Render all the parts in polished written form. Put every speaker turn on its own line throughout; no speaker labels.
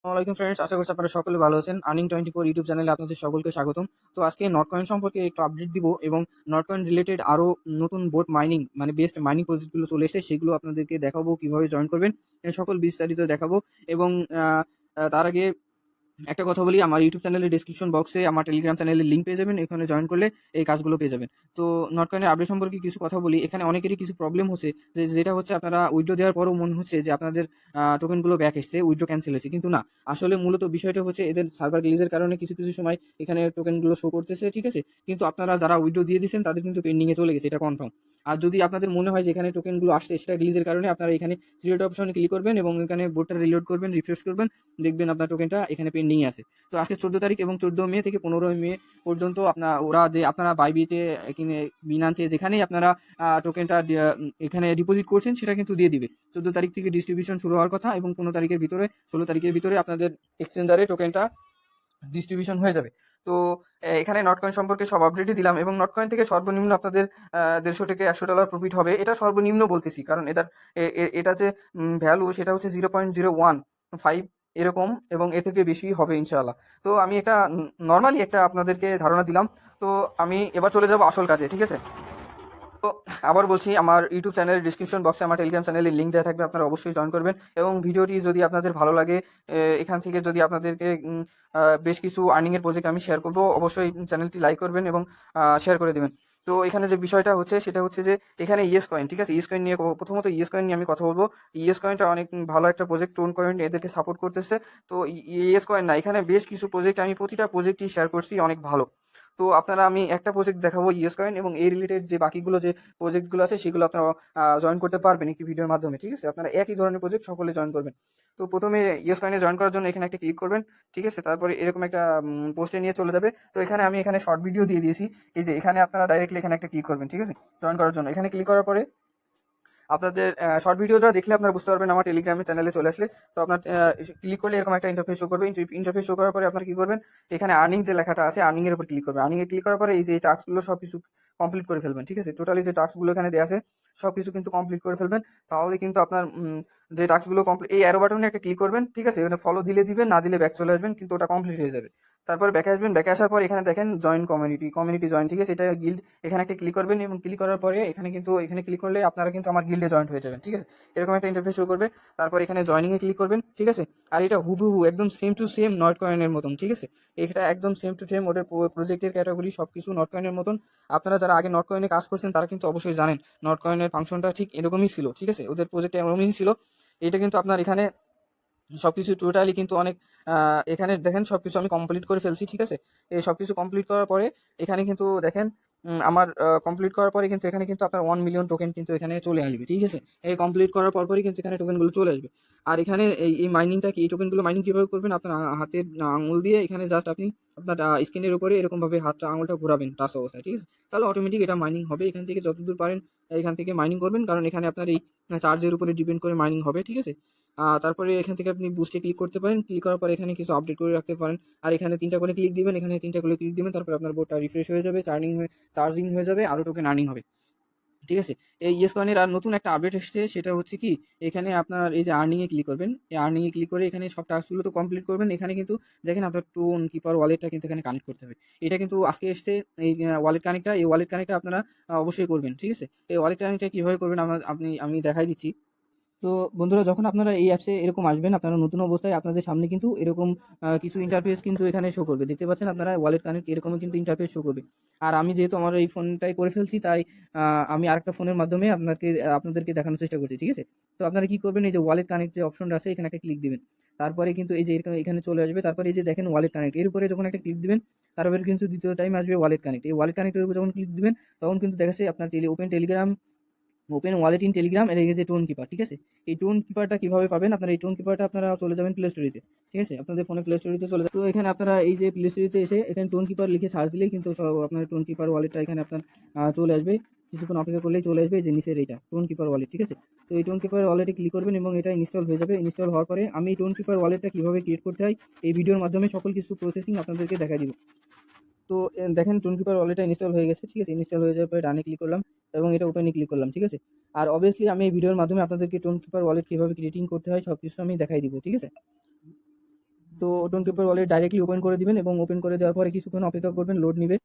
আসসালামাইকুম ফ্রেন্ডস, আশা করছি আপনারা সকলে ভালো আছেন। আর্নিং 24 ইউটিউব চ্যানেলে আপনাদের সকলকে স্বাগতম। তো আজকে নটকয়েন সম্পর্কে একটু আপডেট দিব এবং নটকয়েন রিলেটেড আরও নতুন বোট মাইনিং মানে বেস্ট মাইনিং প্রজেক্টগুলো চলে এসেছে, সেগুলো আপনাদেরকে দেখাবো কিভাবে জয়েন করবেন, এ সকল বিস্তারিত দেখাবো। এবং আহ, আহ, তার আগে একটা কথা বলি, আমার ইউটিউব চ্যানেলের ডিসক্রিপশন বক্সে আমার টেলিগ্রাম চ্যানেলের লিঙ্ক পেয়ে যাবেন, এখানে জয়েন করলে এই কাজগুলো পেয়ে যাবেন। তো নটকয়েনের আপডেট সম্পর্কে কিছু কথা বলি। এখানে অনেকেরই কিছু প্রবলেম হচ্ছে, যেটা হচ্ছে আপনারা উইথড্র দেওয়ার পরও মনে হচ্ছে যে আপনাদের টোকেনগুলো ব্যাক এসছে, উইথড্র ক্যান্সেল হয়েছে, কিন্তু না। আসলে মূলত বিষয়টা হচ্ছে এদের সার্ভার গ্লিচের কারণে কিছু কিছু সময় এখানে টোকেনগুলো শো করতেছে, ঠিক আছে। কিন্তু আপনারা যারা উইথড্র দিয়ে দিয়েছেন তাদের কিন্তু পেন্ডিংয়ে চলে গেছে, এটা কনফার্ম। আর যদি আপনাদের মনে হয় যে এখানে টোকেনগুলো আসছে সেটা গ্লিচের কারণে, আপনারা এখানে রিলোড অপশনে ক্লিক করবেন এবং এখানে বোর্ডটা রিলোড করবেন, রিফ্রেশ করবেন, দেখবেন আপনার টোকেনটা এখানে পেন্ডিংয়ে আছে। তো আজকে 14 তারিখ এবং 14 মে থেকে 15 মে পর্যন্ত ওরা যে আপনারা বাইবিতে কিনে বিনান্সে যেখানেই আপনারা টোকেনটা এখানে ডিপোজিট করছেন সেটা কিন্তু দিয়ে দিবে। 14 তারিখ থেকে ডিস্ট্রিবিউশন শুরু হওয়ার কথা এবং 15 তারিখের ভিতরে, 16 তারিখের ভিতরে আপনাদের এক্সচেঞ্জারে টোকেনটা ডিস্ট্রিবিউশন হয়ে যাবে। তো এখানে নটকয়েন সম্পর্কে সব আপডেটই দিলাম এবং নটকয়েন থেকে সর্বনিম্ন আপনাদের 150 থেকে $100 প্রফিট হবে। এটা সর্বনিম্ন বলতেছি, কারণ এটা যে ভ্যালু সেটা হচ্ছে 0.015 এরকম, এবং এর থেকে বেশি হবে ইনশাআল্লাহ। তো আমি এটা নর্মালি একটা আপনাদেরকে ধারণা দিলাম। তো আমি এবার চলে যাব আসল কাজে, ঠিক আছে। তো আবার বলছি, আমার ইউটিউব চ্যানেলের ডিসক্রিপশন বক্সে আমার টেলিগ্রাম চ্যানেলের লিঙ্ক দেওয়া থাকবে, আপনারা অবশ্যই জয়েন করবেন। এবং ভিডিওটি যদি আপনাদের ভালো লাগে, এখান থেকে যদি আপনাদেরকে বেশ কিছু আর্নিংয়ের প্রজেক্ট আমি শেয়ার করবো, অবশ্যই চ্যানেলটি লাইক করবেন এবং শেয়ার করে দেবেন। তো এখানে যে বিষয়টা হচ্ছে সেটা হচ্ছে যে এখানে ইয়েস কয়েন, ঠিক আছে। ইয়েস কয়েন নিয়ে প্রথমত ইয়েস কয়েন নিয়ে আমি কথা বলবো। ইয়েস কয়েনটা অনেক ভালো একটা প্রজেক্ট, টোন কয়েন এদেরকে সাপোর্ট করতেছে। তো ইয়েস কয়েন না, এখানে বেশ কিছু প্রজেক্ট, আমি প্রতিটা প্রজেক্টই শেয়ার করছি, অনেক ভালো। তো আপনারা, আমি একটা প্রজেক্ট দেখাবো ইয়েস কয়েন, এবং এই রিলেটেড যে বাকিগুলো যে প্রজেক্টগুলো আছে সেগুলো আপনারা জয়েন করতে পারবেন একটি ভিডিওর মাধ্যমে, ঠিক আছে। আপনারা একই ধরনের প্রজেক্ট সকলে জয়েন করবেন। তো প্রথমে ইয়েস কয়েনে জয়েন করার জন্য এখানে একটা ক্লিক করবেন, ঠিক আছে। তারপরে এরকম একটা পোস্টে নিয়ে চলে যাবে। তো আমি এখানে শর্ট ভিডিও দিয়ে দিয়েছি, এই যে এখানে আপনারা ডাইরেক্টলি এখানে একটা ক্লিক করবেন, ঠিক আছে, জয়েন করার জন্য। এখানে ক্লিক করার পরে আপনাদের শর্ট ভিডিওটা দেখলে আপনারা বুঝতে পারবেন আমার টেলিগ্রামের চ্যানেলে চলে আসলে। তো আপনার ক্লিক করলে এরকম একটা ইন্টারফেস শো করবে। ইন্টারফেস শো করার পরে আপনারা কি করবেন, এখানে আর্নিং যে লেখাটা আছে আর্নিং এর উপর ক্লিক করবেন। আর্নিং এ ক্লিক করার পরে এই যে টাস্কগুলো সব কিছু কমপ্লিট করে ফেলবেন, ঠিক আছে। টোটালি যে টাস্কগুলো এখানে দেওয়া আছে সব কিছু কিন্তু কমপ্লিট করে ফেলবেন। তাহলে কিন্তু আপনার যে টাস্কগুলো কমপ্লিট, এই অ্যারো বাটনে একটা ক্লিক করবেন, ঠিক আছে। এখানে ফলো দিলে দিবেন, না দিলে ব্যাক চলে আসবেন, কিন্তু ওটা কমপ্লিট হয়ে যাবে। তারপর ব্যাকে আসবেন, ব্যাকে আসার পর এখানে দেখেন জয়েন কমিউনিটি জয়েন, ঠিক আছে, এটা গিল্ড। এখানে একটা ক্লিক করবেন এবং ক্লিক করার পরে এখানে ক্লিক করলে আপনারা কিন্তু আমার গিল্ডে জয়েন হয়ে যাবেন, ঠিক আছে। এরকম একটা ইন্টারফেস শো করবে। তারপর এখানে জয়েনিং এ ক্লিক করবেন, ঠিক আছে। আর এটা হুবহু একদম সেম টু সেম নট কয়েনের মতন, ঠিক আছে। এটা একদম সেম টু সেম ওদের প্রজেক্টের ক্যাটাগরি সবকিছু নট কয়েনের মতন। আপনারা যারা আগে নট কয়েনে কাজ করছেন তারা কিন্তু অবশ্যই জানেন নট কয়েনের ফাংশনটা ঠিক এরকমই ছিল, ঠিক আছে। ওদের প্রজেক্টে এরকমই ছিল। এটা কিন্তু আপনার এখানে সবকিছু টোটালি কিন্তু অনেক এখানে দেখেন সবকিছু আমি কমপ্লিট করে ফেলছি, ঠিক আছে। এই সবকিছু কমপ্লিট করার পরে এখানে কিন্তু দেখেন আমার কমপ্লিট করার পরে কিন্তু এখানে কিন্তু আপনার 1 মিলিয়ন টোকেন কিন্তু এখানে চলে আসবে, ঠিক আছে। এই কমপ্লিট করার পরপরই কিন্তু এখানে টোকেনগুলো চলে আসবে। আর এখানে এই মাইনিংটা কি, এই টোকেনগুলো মাইনিং কীভাবে করবেন, আপনার হাতের আঙুল দিয়ে এখানে জাস্ট আপনি আপনার স্ক্রিনের উপরে এরকমভাবে হাতটা আঙুলটা ঘোরাবেন টাচ অবস্থায়, ঠিক আছে। তাহলে অটোমেটিক এটা মাইনিং হবে। এখান থেকে যতদূর পারেন এখান থেকে মাইনিং করবেন, কারণ এখানে আপনার এই চার্জের উপরে ডিপেন্ড করে মাইনিং হবে, ঠিক আছে। তারপরে এখান থেকে আপনি বুস্টে ক্লিক করতে পারেন। ক্লিক করার পর এখানে কিছু আপডেট করে রাখতে পারেন। আর এখানে 3টা করে ক্লিক দিবেন, এখানে 3টা করে ক্লিক দিবেন, তারপর আপনার বোর্ডটা রিফ্রেশ হয়ে যাবে, চার্জিং হয়ে যাবে, আরও টোকেন আর্নিং হবে, ঠিক আছে। এই ইয়েস কয়েনের আর নতুন একটা আপডেট এসেছে, সেটা হচ্ছে কি, এখানে আপনার এই যে আর্নিংয়ে ক্লিক করবেন, এই আর্নিংয়ে ক্লিক করে এখানে সব টাস্কগুলো তো কমপ্লিট করবেন। এখানে কিন্তু দেখেন আপনার টোন কিপার ওয়ালেটটা কিন্তু এখানে কানেক্ট করতে হবে। এটা কিন্তু আজকে এসছে, এই ওয়ালেট কানেক্টটা, এই ওয়ালেট কানেক্টটা আপনারা অবশ্যই করবেন, ঠিক আছে। এই ওয়ালেট কানেক্টটা কীভাবে করবেন আমি দেখাই দিচ্ছি। তো বন্ধুরা, যখন আপনারা এই অ্যাপসে এরকম আসবেন, আপনারা নতুন অবস্থায় আপনাদের সামনে কিন্তু এরকম কিছু ইন্টারফেস কিন্তু এখানে শো করবে, দেখতে পাচ্ছেন আপনারা ওয়ালেট কানেক্ট এরকমই কিন্তু ইন্টারফেস শো করবে। আর আমি যেহেতু আমার এই ফোনটাই করে ফেলছি, তাই আমি আরেকটা ফোনের মাধ্যমে আপনাদেরকে দেখানোর চেষ্টা করছি, ঠিক আছে। তো আপনারা কি করবেন, এই যে ওয়ালেট কানেক্ট যে অপশনটা আছে এখানে একটা ক্লিক দিবেন। তারপরে কিন্তু এই যে এখানে চলে আসবে। তারপরে এই যে দেখেন ওয়ালেট কানেক্ট, এর উপরে যখন একটা ক্লিক দিবেন তারপরে কিন্তু দ্বিতীয় টাইম আসবে ওয়ালেট কানেক্ট। এই ওয়ালেট কানেক্টের উপর যখন ক্লিক দিবেন তখন কিন্তু দেখাচ্ছে আপনার ওপেন ওয়ালেট ইন টেলিগ্রাম, এর এই যে টোন কিপার, ঠিক আছে। এই টোন কিপারটা কিভাবে পাবেন, আপনারা এই টোন কিপারটা আপনারা চলে যাবেন প্লে স্টোরিতে, ঠিক আছে। আপনাদের ফোনে প্লে স্টোরিতে চলে যাবে। তো এখানে আপনারা এই যে প্লে স্টোরিতে এসে এখানে টোন কিপার লিখে সার্চ দিলেই কিন্তু সব আপনার টোন কিপার ওয়ালেটটা এখানে আপনার চলে আসবে। কিছুক্ষণ অপেক্ষা করলেই চলে আসবে এই যে নিচের এইটা টোন কিপার ওয়ালেট, ঠিক আছে। তো এই টোন কিপার ওয়ালেটে ক্লিক করবেন এবং এটা ইনস্টল হয়ে যাবে। ইনস্টল হওয়ার পরে আমি এই টোন কিপার ওয়ালেটটা কীভাবে ক্রিয়েট করতে হয় এই ভিডিওর মাধ্যমে সকল কিছু প্রসেসিং আপনাদেরকে দেখা দিব। তো দেখেন টোন কিপার ওয়ালেটটা ইনস্টল হয়ে গেছে, ঠিক আছে। ইনস্টল হয়ে যাওয়ার পরে ডানে ক্লিক করলাম এবং এটা ওপেনে ক্লিক করলাম, ঠিক আছে। আর অবভিয়াসলি আমি এই ভিডিওর মাধ্যমে আপনাদেরকে টোন কিপার ওয়ালেট কীভাবে ক্রিয়েটিং করতে হয় সব কিছু আমি দেখাই দিব, ঠিক আছে। তো tone keeper wallet directly open করে দিবেন এবং ওপেন করে দেওয়ার পরে কিছুক্ষণ অপেক্ষা করবেন, লোড নিবে।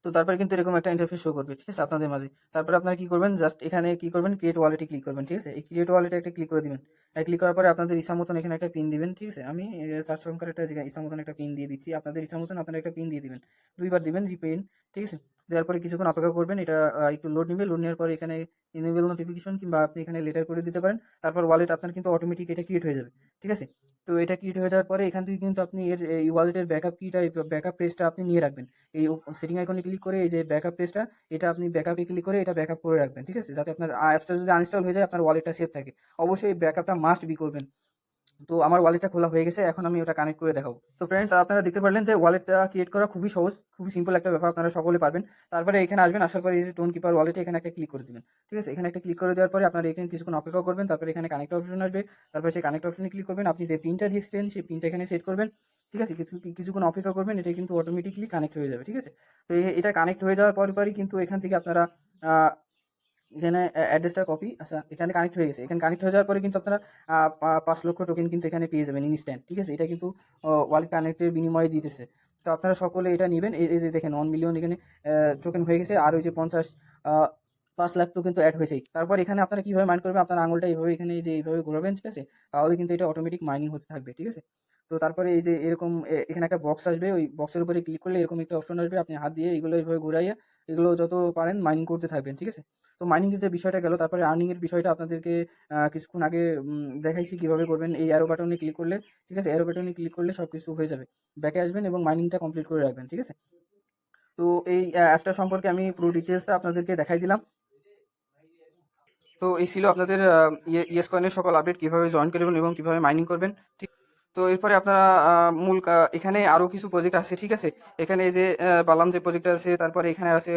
তো তারপরে কিন্তু এরকম একটা ইন্টারফেস শো করবে, ঠিক আছে, আপনাদের মাঝে। তারপরে আপনারা কি করবেন, জাস্ট এখানে কি করবেন, ক্রিয়েট ওয়ালেটে ক্লিক করবেন, ঠিক আছে। এই ক্রিয়েট ওয়ালেটে একটা ক্লিক করে দিবেন। ক্লিক করার পরে আপনাদের ইচ্ছা মতন এখানে একটা পিন দিবেন, ঠিক আছে। আমি সার্চ করে একটা জায়গায় ইচ্ছা মতন একটা পিন দিয়ে দিচ্ছি, আপনাদের ইচ্ছা মতন আপনারা একটা পিন দিয়ে দিবেন, 2বার দিবেন পিন, ঠিক আছে। দেওয়ার পরে কিছুক্ষণ অপেক্ষা করবেন, এটা একটু লোড নিবে। লোড নেওয়ার পরে এখানে ইনেবল নোটিফিকেশন কিংবা আপনি এখানে লেটার করে দিতে পারেন। তারপর ওয়ালেট আপনার কিন্তু অটোমেটিক এটা ক্রিয়েট হয়ে যাবে, ঠিক আছে। তো এটা ক্রিয়েট হয়ে যাওয়ার পরে এখান থেকে কিন্তু আপনি এই ওয়ালেটের ব্যাকআপ কিটা, ব্যাকআপ পেজটা আপনি নিয়ে রাখবেন। এই সেটিং আইকনে ক্লিক করে এই যে ব্যাকআপ পেজটা, এটা আপনি ব্যাকআপে ক্লিক করে এটা ব্যাকআপ করে রাখবেন, ঠিক আছে, যাতে আপনার অ্যাপসটা যদি আনইনস্টল হয়ে যায় আপনার ওয়ালেটটা সেভ থাকে। অবশ্যই এই ব্যাকআপটা মাস্ট বি করবেন। তো আমার ওয়ালেটটা খোলা হয়ে গেছে, এখন আমি ওটা কানেক্ট করে দেখাবো। তো ফ্রেন্ডস, আপনারা দেখতে পারলেন যে ওয়ালেটটা ক্রিয়েট করা খুবই সহজ, খুবই সিম্পল একটা ব্যাপার, আপনারা সকলে পারবেন। তারপরে এখানে আসবেন, আসার পরে এই যে টোন কিপার ওয়ালেটে এখানে একটা ক্লিক করে দিবেন, ঠিক আছে। এখানে একটা ক্লিক করে দেওয়ার পরে আপনারা এখানে কিছুক্ষণ অপেক্ষা করবেন। তারপরে এখানে কানেক্ট অপশন আসবে, তারপরে সেই কানেক্ট অপশনে ক্লিক করবেন। আপনি যে পিনটা দিয়েছিলেন সেই পিনটা এখানে সেট করবেন, ঠিক আছে। কিছুক্ষণ অপেক্ষা করবেন, এটা কিন্তু অটোমেটিকলি কানেক্ট হয়ে যাবে, ঠিক আছে। তো এটা কানেক্ট হয়ে যাওয়ার পরই কিন্তু এখান থেকে আপনারা এখানে অ্যাড্রেসটা কপি, আচ্ছা এখানে কানেক্ট হয়ে গেছে। এখানে কানেক্ট হয়ে যাওয়ার পরে কিন্তু আপনারা 5 লক্ষ টোকেন কিন্তু এখানে পেয়ে যাবেন ইনস্ট্যান্ট, ঠিক আছে। এটা কিন্তু ওয়ালেট কানেক্টের বিনিময়ে দিতেছে। তো আপনারা সকলে এটা নেবেন। এই যে দেখেন 1 মিলিয়ন এখানে টোকেন হয়ে গেছে, আর ওই যে 5 লাখ তো কিন্তু অ্যাড হয়েছেই। তারপর এখানে আপনারা কীভাবে মাইন করবেন, আপনার আঙুলটা এইভাবে এখানে যে এইভাবে ঘোরাবেন, ঠিক আছে, তাহলে কিন্তু এটা অটোমেটিক মাইনিং হতে থাকবে, ঠিক আছে। তো তারপরে এই যে এরকম এখানে একটা বক্স আসবে, ওই বক্সের উপরে ক্লিক করলে এরকম একটা অপশন আসবে, আপনি হাত দিয়ে এগুলো এইভাবে ঘুরাইয়া এগুলো যত পারেন মাইনিং করতে থাকবেন, ঠিক আছে। তো মাইনিংয়ের যে বিষয়টা গেল, তারপরে আর্নিংয়ের বিষয়টা আপনাদেরকে কিছুক্ষণ আগে দেখাইছি কীভাবে করবেন। এই অ্যারো বাটনে ক্লিক করলে, ঠিক আছে, অ্যারো বাটনে ক্লিক করলে সব কিছু হয়ে যাবে। ব্যাকে আসবেন এবং মাইনিংটা কমপ্লিট করে রাখবেন, ঠিক আছে। তো এই অ্যাপটা সম্পর্কে আমি পুরো ডিটেলসটা আপনাদেরকে দেখাই দিলাম। তো এই ছিল আপনাদের ইয়েস কয়েনের সকল আপডেট, কীভাবে জয়েন করবেন এবং কীভাবে মাইনিং করবেন, ঠিক। তো এরপরে আপনারা এখানে আরও কিছু প্রজেক্ট আছে, ঠিক আছে। এখানে এই যে বালাম যে প্রজেক্ট আছে, তারপরে এখানে আছে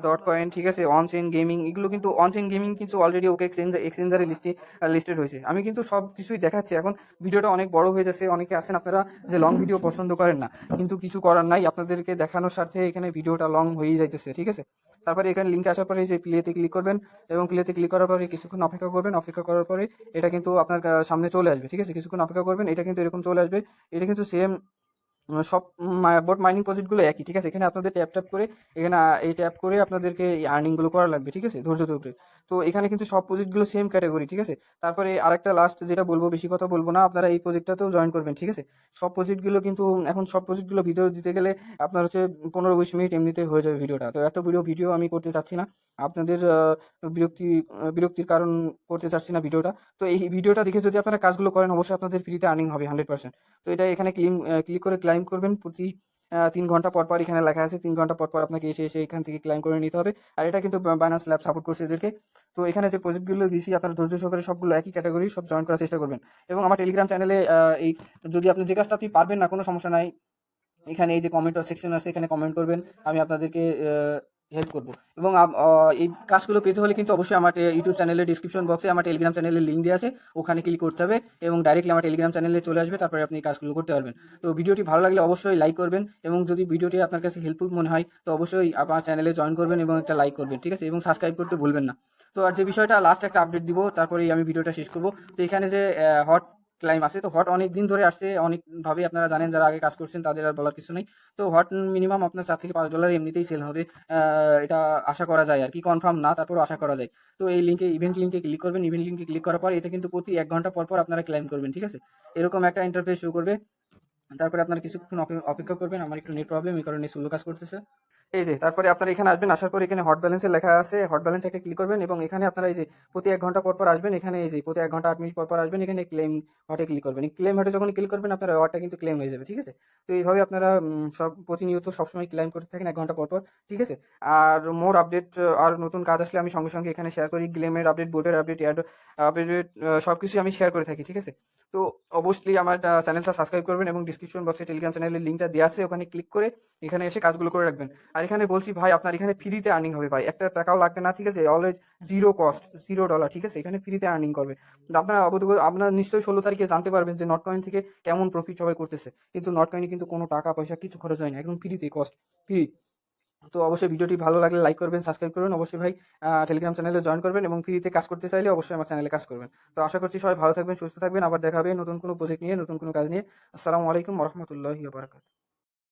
ডট কয়েন, ঠিক আছে, অন চেইন গেমিং, এগুলো কিন্তু অন চেইন গেমিং কিন্তু অলরেডি ওকে এক্সচেঞ্জারে লিস্টেড হয়েছে। আমি কিন্তু সব কিছুই দেখাচ্ছি। এখন ভিডিওটা অনেক বড় হয়ে যাচ্ছে, অনেকে আছেন আপনারা যে লং ভিডিও পছন্দ করেন না, কিন্তু কিছু করার নাই, আপনাদেরকে দেখানোর সাথে এখানে ভিডিওটা লং হয়েই যাইতেছে, ঠিক আছে। তারপরে এখানে লিঙ্কে আসার পরে যে প্লেতে ক্লিক করবেন এবং প্লেতে ক্লিক করার পরে কিছুক্ষণ অপেক্ষা করবেন। অপেক্ষা করার পরে এটা কিন্তু আপনার সামনে চলে আসবে, ঠিক আছে। কিছুক্ষণ অপেক্ষা করবেন, এটা কিন্তু এরকম চলে আসবে। এটা কিন্তু সেম সব বোট মাইনিং প্রজেক্টগুলো একই, ঠিক আছে। এখানে আপনাদের ট্যাপ করে এখানে এই ট্যাপ করে আপনাদেরকে এই আর্নিংগুলো করা লাগবে, ঠিক আছে, ধৈর্য ধরে। তো এখানে কিন্তু সব প্রজেক্টগুলো সেম ক্যাটাগরি, ঠিক আছে। তারপরে আরেকটা লাস্ট যেটা বলবো, বেশি কথা বলবো না, আপনারা এই প্রজেক্টটাতেও জয়েন করবেন, ঠিক আছে। সব প্রজেক্টগুলো কিন্তু এখন সব প্রজেক্টগুলো ভিডিও দিতে গেলে আপনার হচ্ছে 15-20 মিনিট এমনিতে হয়ে যাবে ভিডিওটা। তো এত ভিডিও আমি করতে চাচ্ছি না, আপনাদের বিরক্তির কারণ করতে চাচ্ছি না ভিডিওটা। তো এই ভিডিওটা দেখে যদি আপনারা কাজগুলো করেন, অবশ্যই আপনাদের ফ্রিতে আর্নিং হবে 100%। তো এটা এখানে ক্লিক করে ক্লাইম করবেন। প্রতি 3 ঘন্টা পর পর এখানে লেখা আছে, 3 ঘন্টা পর পর আপনাকে এসে এখান থেকে ক্লাইম করে নিতে হবে। আর এটা কিন্তু বাইন্যান্স ল্যাব সাপোর্ট করছে এদেরকে। তো এখানে যে প্রজেক্টগুলো দিয়েছি আপনারা ধৈর্য সহকারে সবগুলো একই ক্যাটাগরি, সব জয়েন করার চেষ্টা করবেন। এবং আমার টেলিগ্রাম চ্যানেলে এই যদি আপনি যে কাজটা আপনি পারবেন না, কোনো সমস্যা নাই, এখানে এই যে কমেন্ট সেকশন আছে, এখানে কমেন্ট করবেন, আমি আপনাদেরকে হেল্প করবো। এবং এই কাজগুলো পেতে হলে কিন্তু অবশ্যই আমার ইউটিউব চ্যানেলের ডিসক্রিপশন বক্সে আমার টেলিগ্রাম চ্যানেলের লিঙ্ক দেওয়া আছে, ওখানে ক্লিক করতে হবে এবং ডাইরেক্টলি আমার টেলিগ্রাম চ্যানেলে চলে আসবে, তারপরে আপনি এই কাজগুলো করতে পারবেন। তো ভিডিওটি ভালো লাগলে অবশ্যই লাইক করবেন, এবং যদি ভিডিওটি আপনার কাছে হেল্পফুল মনে হয় তো অবশ্যই আপনার চ্যানেলে জয়েন করবেন এবং একটা লাইক করবেন, ঠিক আছে, এবং সাবস্ক্রাইব করতে ভুলবেন না। তো আর যে বিষয়টা লাস্ট একটা আপডেট দিব, তারপরেই আমি ভিডিওটা শেষ করবো। তো এখানে যে হট ক্লাইম আছে, তো হট অনেক দিন ধরে আসছে, অনেকভাবে আপনারা জানেন, যারা আগে কাজ করছেন তাদের আর বলার কিছু নেই। তো হট মিনিমাম আপনার $4 থেকে $5 এমনিতেই সেল হবে, এটা আশা করা যায় আর কি, কনফার্ম না, তারপরও আশা করা যায়। তো এই লিঙ্কে ইভেন্ট লিঙ্কে ক্লিক করবেন। ইভেন্ট লিঙ্কে ক্লিক করার পর এটা কিন্তু প্রতি 1 ঘন্টা পর পর আপনারা ক্লাইম করবেন, ঠিক আছে। এরকম একটা ইন্টারফেস শো করবে। তারপরে আপনারা কিছুক্ষণ অপেক্ষা করবেন। আমার একটু নেট প্রবলেম, এই কারণে স্লো কাজ করতেছে। এই যে তারপরে আপনারা এখানে আসবেন, আসার পর এখানে হট ব্যালেন্সে লেখা আছে, হট ব্যালেন্স একটা ক্লিক করবেন এবং এখানে আপনারা এই যে প্রতি 1 ঘন্টা পর পর আসবেন, এখানে এই যে প্রতি 1 ঘন্টা 8 মিনিট পর পর আসবেন, এখানে ক্লেম হটে ক্লিক করবেন। ক্লেম হটে যখন ক্লিক করবেন আপনার হটটা কিন্তু ক্লেম হয়ে যাবে, ঠিক আছে। তো এইভাবে আপনারা সব প্রতিনিয়ত সবসময় ক্লেম করতে থাকেন 1 ঘন্টা পর পর, ঠিক আছে। আর মোর আপডেট আর নতুন কাজ আসলে আমি সঙ্গে সঙ্গে এখানে শেয়ার করি। গ্লেমের আপডেট, বোটের আপডেট, এয়ার আপডেট, সব কিছুই আমি শেয়ার করে থাকি, ঠিক আছে। তো অবশ্যই আমার চ্যানেলটা সাবস্ক্রাইব করবেন এবং ডিসক্রিপশন বক্সে টেলিগ্রাম চ্যানেলের লিঙ্কটা দেওয়া আছে, ওখানে ক্লিক করে এখানে এসে কাজগুলো করে রাখবেন। আর এখানে বলছি ভাই, আপনার এখানে ফ্রিতে আর্নিং হবে ভাই, একটা টাকাও লাগবে না, ঠিক আছে। অলওয়েজ জিরো কস্ট, $0, ঠিক আছে। এখানে ফ্রিতে আর্নিং করবে। আপনারা আপনারা নিশ্চয়ই 16 তারিখে জানতে পারবেন যে নটকয়েন থেকে কেমন প্রফিট সবাই করতেছে, কিন্তু নটকয়েনে কিন্তু কোনো টাকা পয়সা কিছু খরচ হয় না, একদম ফ্রিতে, কস্ট ফ্রি। তো অবশ্যই ভিডিওটি ভালো লাগলে লাইক করবেন, সাবস্ক্রাইব করবেন। অবশ্যই ভাই টেলিগ্রাম চ্যানেলে জয়েন করবেন এবং ফ্রিতে কাজ করতে চাইলে অবশ্যই আমার চ্যানেলে কাজ করবেন। তো আশা করছি সবাই ভালো থাকবেন, সুস্থ থাকবেন। আবার দেখা হবে নতুন কোনো প্রজেক্ট নিয়ে, নতুন কোনো কাজ নিয়ে। আসসালামু আলাইকুম ওয়া রাহমাতুল্লাহি ওয়া বারাকাতুহু।